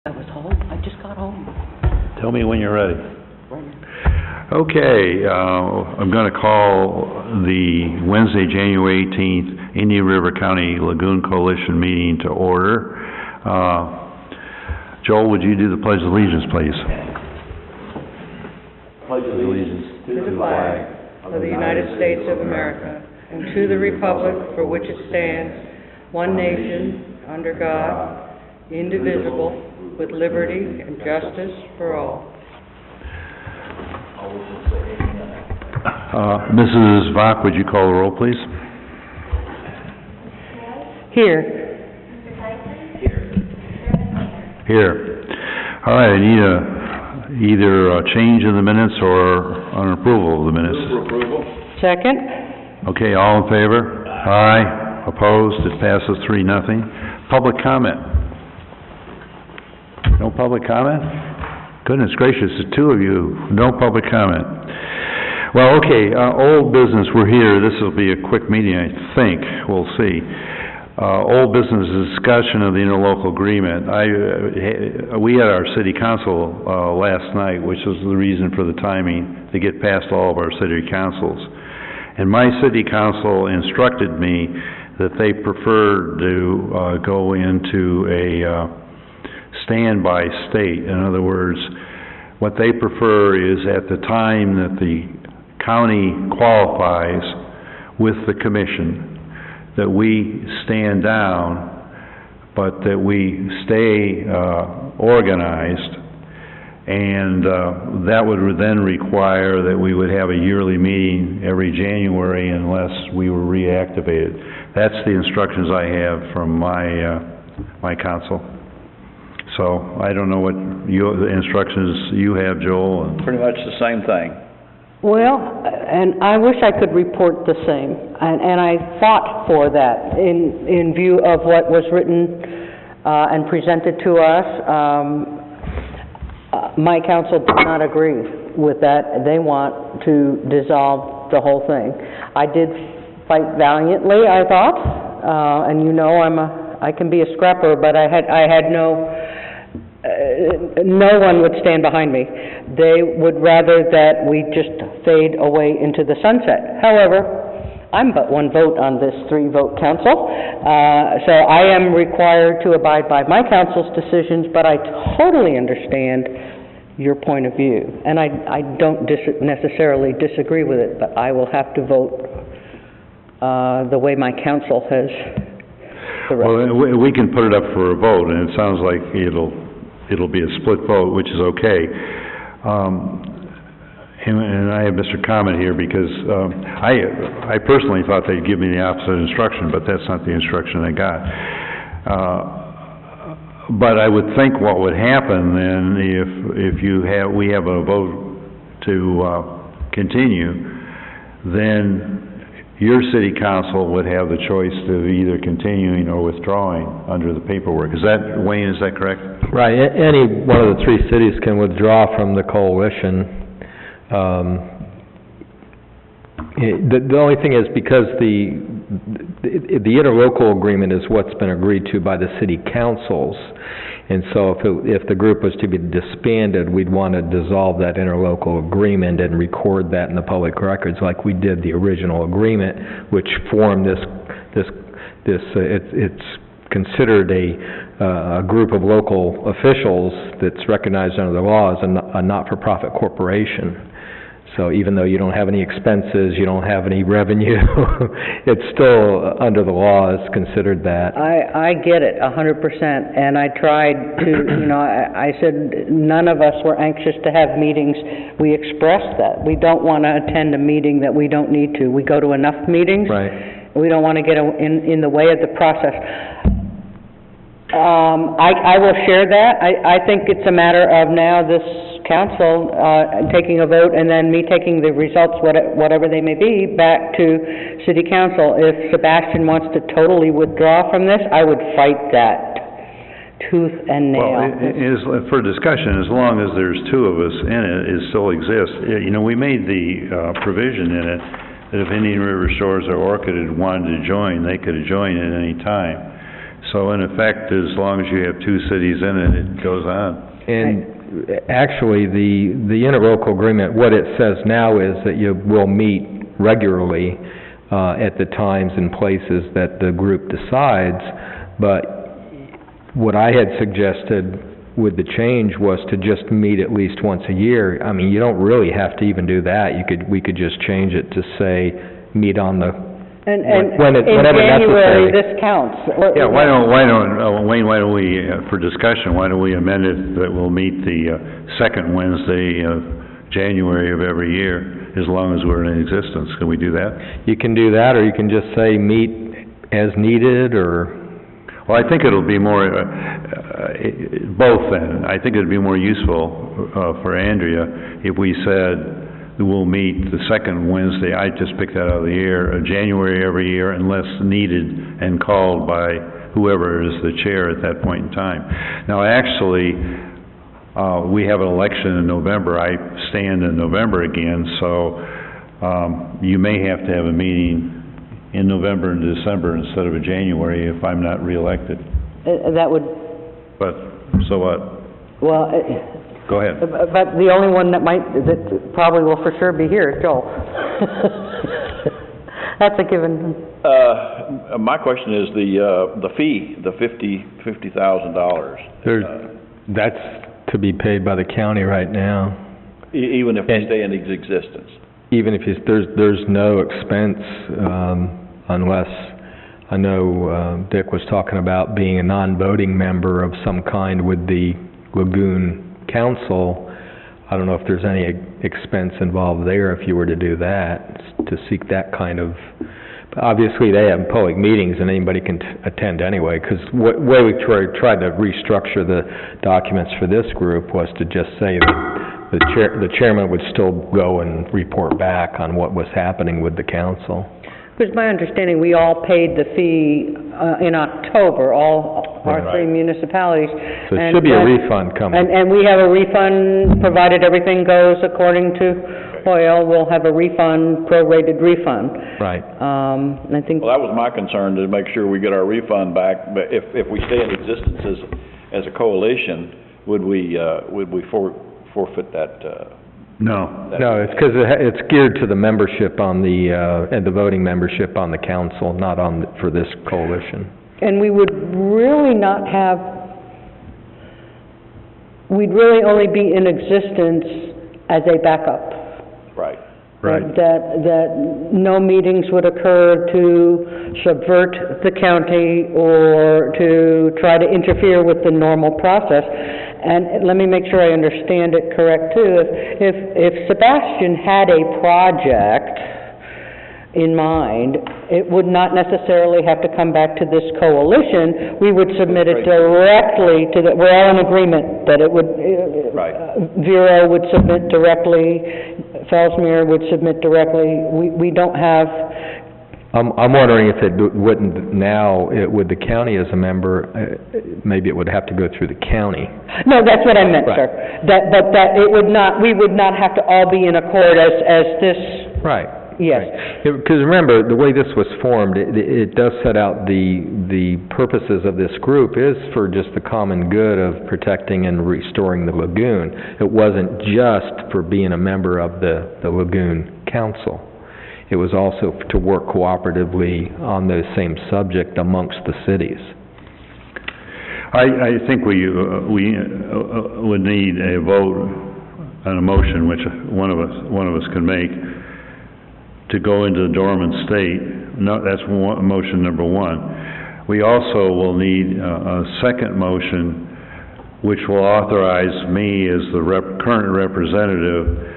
I was home. I just got home. Tell me when you're ready. Right. Okay, I'm going to call the Wednesday, January 18th, Indian River County Lagoon Coalition meeting to order. Joel, would you do the Pledge of Allegiance, please? Pledge allegiance to the flag of the United States of America and to the republic for which it stands, one nation, under God, indivisible, with liberty and justice for all. Mrs. Vach, would you call the roll, please? Here. Here. All right, I need either a change in the minutes or an approval of the minutes. Move for approval. Second. Okay, all in favor? Aye. Opposed? It passes 3-0. Public comment? No public comment? Goodness gracious, the two of you, no public comment. Well, okay, old business, we're here. This will be a quick meeting, I think. We'll see. Old business discussion of the interlocal agreement. We had our city council last night, which was the reason for the timing, to get past all of our city councils. And my city council instructed me that they preferred to go into a standby state. In other words, what they prefer is at the time that the county qualifies with the commission, that we stand down, but that we stay organized, and that would then require that we would have a yearly meeting every January unless we were reactivated. That's the instructions I have from my council. So I don't know what the instructions you have, Joel. Pretty much the same thing. Well, and I wish I could report the same, and I fought for that in view of what was written and presented to us. My council did not agree with that. They want to dissolve the whole thing. I did fight valiantly, I thought, and you know I can be a scrapper, but I had no one would stand behind me. They would rather that we just fade away into the sunset. However, I'm but one vote on this 3-vote council, so I am required to abide by my council's decisions, but I totally understand your point of view, and I don't necessarily disagree with it, but I will have to vote the way my council has directed. Well, we can put it up for a vote, and it sounds like it'll be a split vote, which is okay. And I have Mr. Comment here because I personally thought they'd give me the opposite instruction, but that's not the instruction I got. But I would think what would happen then if we have a vote to continue, then your city council would have the choice of either continuing or withdrawing under the paperwork. Is that, Wayne, is that correct? Right. Any one of the 3 cities can withdraw from the coalition. The only thing is because the interlocal agreement is what's been agreed to by the city councils, and so if the group was to be disbanded, we'd want to dissolve that interlocal agreement and record that in the public records like we did the original agreement, which formed it's considered a group of local officials that's recognized under the law as a not-for-profit corporation. So even though you don't have any expenses, you don't have any revenue, it's still, under the law, is considered that. I get it, 100%, and I tried to, I said none of us were anxious to have meetings. We expressed that. We don't want to attend a meeting that we don't need to. We go to enough meetings. Right. We don't want to get in the way of the process. I will share that. I think it's a matter of now this council taking a vote and then me taking the results, whatever they may be, back to city council. If Sebastian wants to totally withdraw from this, I would fight that tooth and nail. Well, for discussion, as long as there's 2 of us in it, it still exists. We made the provision in it that if Indian River Shores or Orchid wanted to join, they could join at any time. So in effect, as long as you have two cities in it, it goes on. And actually, the interlocal agreement, what it says now is that you will meet regularly at the times and places that the group decides, but what I had suggested with the change was to just meet at least once a year. I mean, you don't really have to even do that. We could just change it to say, meet on the, And whenever in January, necessary. this counts. Yeah, why don't, Wayne, why don't we, for discussion, why don't we amend it that we'll meet the second Wednesday of January of every year, as long as we're in existence? Can we do that? You can do that, or you can just say, meet as needed, or... Well, I think it'll be more, both then. I think it'd be more useful for Andrea if we said we'll meet the second Wednesday, I just picked that out of the air, January every year, unless needed and called by whoever is the chair at that point in time. Now, actually, we have an election in November. I stand in November again, so you may have to have a meeting in November and December instead of a January if I'm not reelected. That would, But, so what? well, Go ahead. but the only one that probably will for sure be here is Joel. That's a given. My question is the fee, the $50,000. That's to be paid by the county right now. Even if we stay in existence? Even if there's no expense, unless, I know Dick was talking about being a non-voting member of some kind with the Lagoon Council. I don't know if there's any expense involved there if you were to do that, to seek that kind of... Obviously, they have public meetings and anybody can attend anyway, because the way we tried to restructure the documents for this group was to just say that the chairman would still go and report back on what was happening with the council. Because my understanding, we all paid the fee in October, all our three municipalities. So it should be a refund coming. And we have a refund, provided everything goes according to oil, we'll have a refund, prorated refund. Right. And I think... Well, that was my concern, to make sure we get our refund back. But if we stay in existence as a coalition, would we forfeit that? No. No, it's because it's geared to the membership on the, and the voting membership on the council, not on, for this coalition. And we would really not have, we'd really only be in existence as a backup. Right. Right. That no meetings would occur to subvert the county or to try to interfere with the normal process. And let me make sure I understand it correct too. If Sebastian had a project in mind, it would not necessarily have to come back to this coalition. We would submit it directly to the, we're all in agreement that it would, Vero would submit directly, Fellsmere would submit directly. We don't have... I'm wondering if it wouldn't now, with the county as a member, maybe it would have to go through the county. No, that's what I meant, sir. But that it would not, we would not have to all be in accord as this... Right. Yes. Because remember, the way this was formed, it does set out the purposes of this group is for just the common good of protecting and restoring the lagoon. It wasn't just for being a member of the Lagoon Council. It was also to work cooperatively on the same subject amongst the cities. I think we would need a vote on a motion, which one of us can make, to go into the dormant state. No, that's motion number one. We also will need a second motion, which will authorize me as the current representative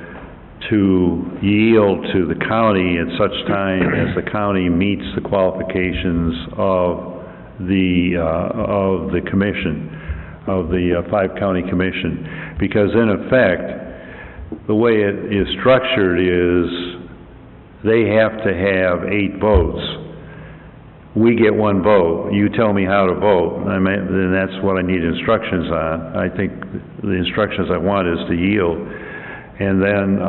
to yield to the county at such time as the county meets the qualifications of the commission, of the five-county commission. Because in effect, the way it is structured is they have to have 8 votes. We get 1 vote. You tell me how to vote, then that's what I need instructions on. I think the instructions I want is to yield. And then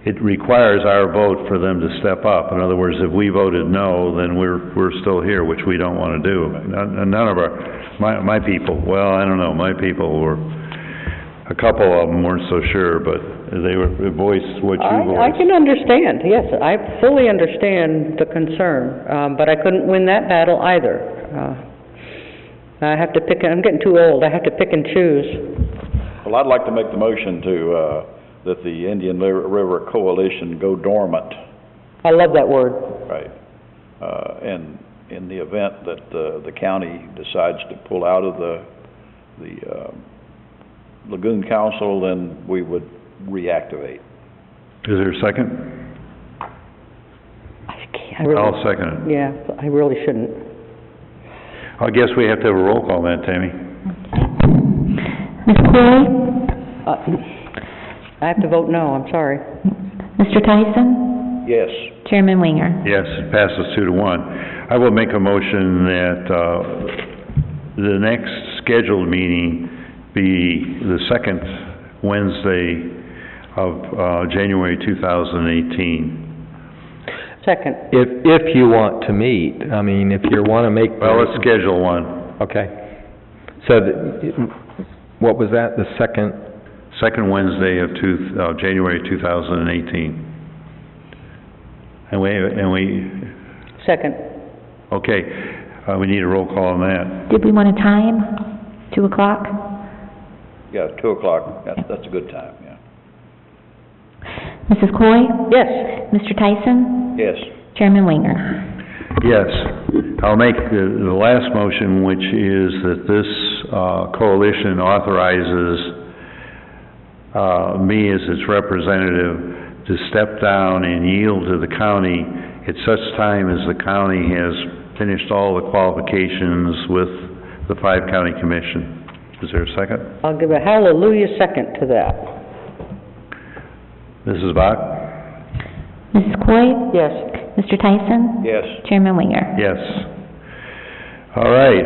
it requires our vote for them to step up. In other words, if we voted no, then we're still here, which we don't want to do. None of my people, well, I don't know, my people were, a couple of them weren't so sure, but they voiced what you voiced. I can understand, yes, I fully understand the concern, but I couldn't win that battle either. I have to pick, I'm getting too old, I have to pick and choose. Well, I'd like to make the motion to, that the Indian River Coalition go dormant. I love that word. Right. And in the event that the county decides to pull out of the Lagoon Council, then we would reactivate. Is there a second? I'll second it. Yeah, I really shouldn't. I guess we have to have a roll call then, Tammy. Ms. Coy? I have to vote no, I'm sorry. Mr. Tyson? Yes. Chairman Winger? Yes, it passes 2-1. I will make a motion that the next scheduled meeting be the second Wednesday of January 2018. Second. If you want to meet, I mean, if you want to make... Well, let's schedule one. Okay. So, what was that, the second? Second Wednesday of January 2018. And we... Second. Okay, we need a roll call on that. Did we want a time? 2 o'clock? Yeah, 2 o'clock, that's a good time, yeah. Mrs. Coy? Yes. Mr. Tyson? Yes. Chairman Winger? Yes. I'll make the last motion, which is that this coalition authorizes me as its representative to step down and yield to the county at such time as the county has finished all the qualifications with the 5-county commission. Is there a second? I'll give a hallelujah second to that. Mrs. Bach? Mrs. Coy? Yes. Mr. Tyson? Yes. Chairman Winger? Yes. All right.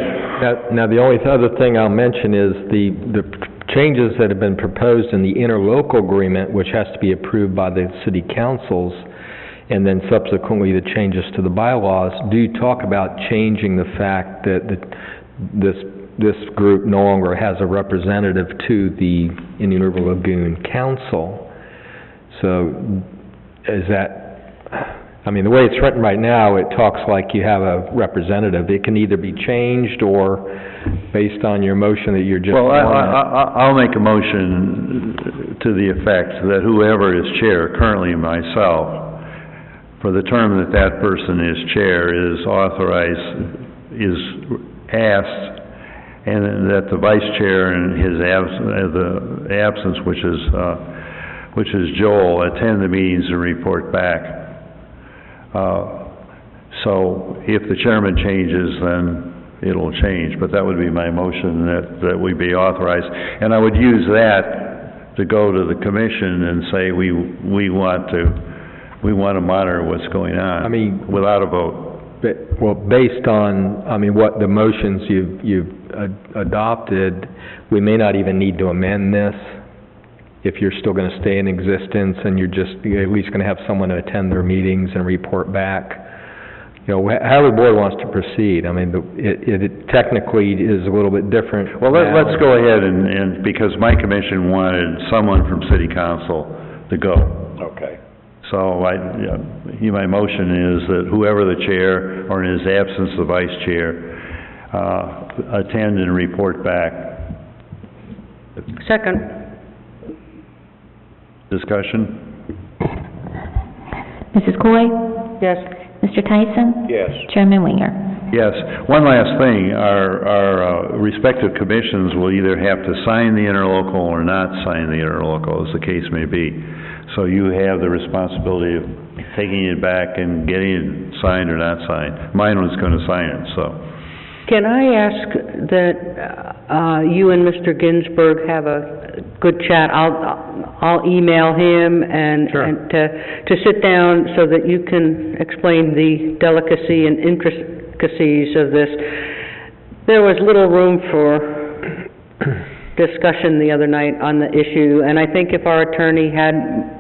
Now, the only other thing I'll mention is the changes that have been proposed in the interlocal agreement, which has to be approved by the city councils, and then subsequently the changes to the bylaws, do talk about changing the fact that this group no longer has a representative to the Indian River Lagoon Council. So, is that... I mean, the way it's written right now, it talks like you have a representative. It can either be changed or based on your motion that you're just... Well, I'll make a motion to the effect that whoever is chair, currently myself, for the term that that person is chair, is authorized, is asked, and that the vice chair in his absence, which is Joel, attend the meetings and report back. So if the chairman changes, then it'll change, but that would be my motion, that we be authorized. And I would use that to go to the commission and say we want to monitor what's going on. I mean, without a vote. Well, based on, I mean, what the motions you've adopted, we may not even need to amend this if you're still going to stay in existence and you're at least going to have someone to attend their meetings and report back. You know, however the board wants to proceed. I mean, it technically is a little bit different. Well, let's go ahead and because my commission wanted someone from city council to go. Okay. So my motion is that whoever the chair, or in his absence, the vice chair, attend and report back. Second. Discussion? Mrs. Coy? Yes. Mr. Tyson? Yes. Chairman Winger? Yes. One last thing, our respective commissions will either have to sign the interlocal or not sign the interlocal, as the case may be. So you have the responsibility of taking it back and getting it signed or not signed. Mine was going to sign it, so. Can I ask that you and Mr. Ginsberg have a good chat? I'll email him and to sit down so that you can explain the delicacy and intricacies of this. There was little room for discussion the other night on the issue, and I think if our attorney had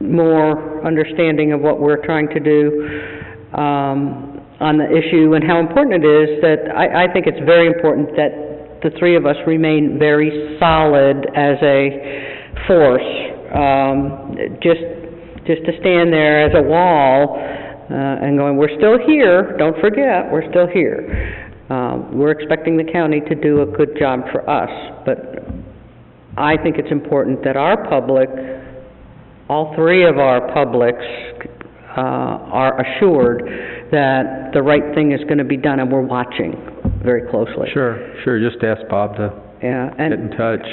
more understanding of what we're trying to do, on the issue and how important it is that, I think it's very important that the three of us remain very solid as a force. Just to stand there as a wall, and going, we're still here, don't forget, we're still here. We're expecting the county to do a good job for us, but I think it's important that our public, all three of our publics, are assured that the right thing is going to be done, and we're watching very closely. Sure, just ask Bob to Yeah, get in touch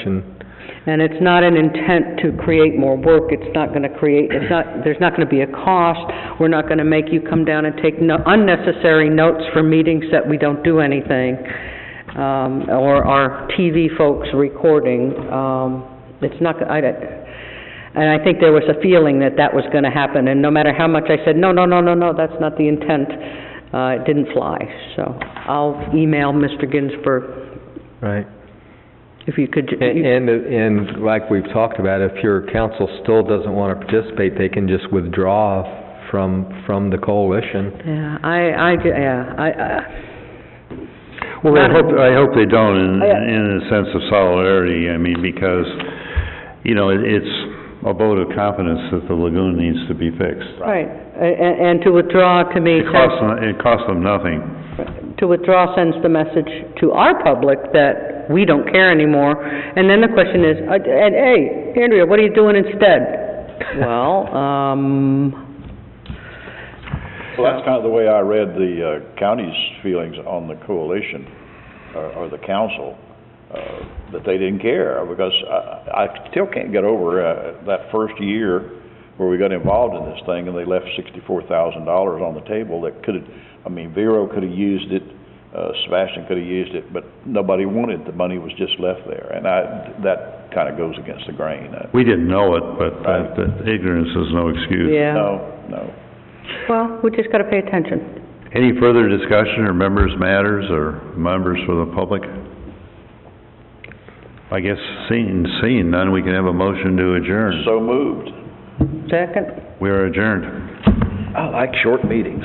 and it's not an intent to create more work. It's not going to create, there's not going to be a cost. We're not going to make you come down and take unnecessary notes for meetings that we don't do anything, or our TV folks recording. It's not, and I think there was a feeling that that was going to happen, and no matter how much I said, no, that's not the intent, it didn't fly. So I'll email Mr. Ginsburg. Right. If you could... And like we've talked about, if your council still doesn't want to participate, they can just withdraw from the coalition. Well, I hope they don't in a sense of solidarity. I mean, because, you know, it's a vote of confidence that the lagoon needs to be fixed. Right. And to withdraw, to me... It costs them nothing. To withdraw sends the message to our public that we don't care anymore. And then the question is, hey, Andrea, what are you doing instead? Well, Well, that's kind of the way I read the county's feelings on the coalition, or the council, that they didn't care, because I still can't get over that first year where we got involved in this thing and they left $64,000 on the table that could have, I mean, Vero could have used it, Sebastian could have used it, but nobody wanted it. The money was just left there, and that kind of goes against the grain. We didn't know it, but ignorance is no excuse. yeah. No. Well, we just got to pay attention. Any further discussion or members' matters or members for the public? I guess seeing none, we can have a motion to adjourn. So moved. Second? We are adjourned. I like short meetings.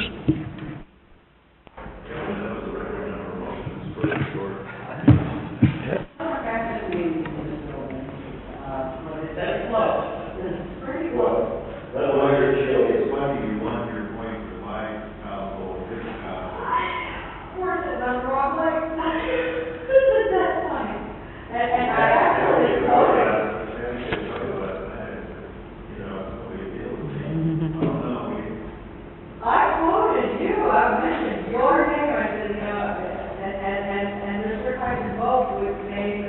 Mr. Tyson both would say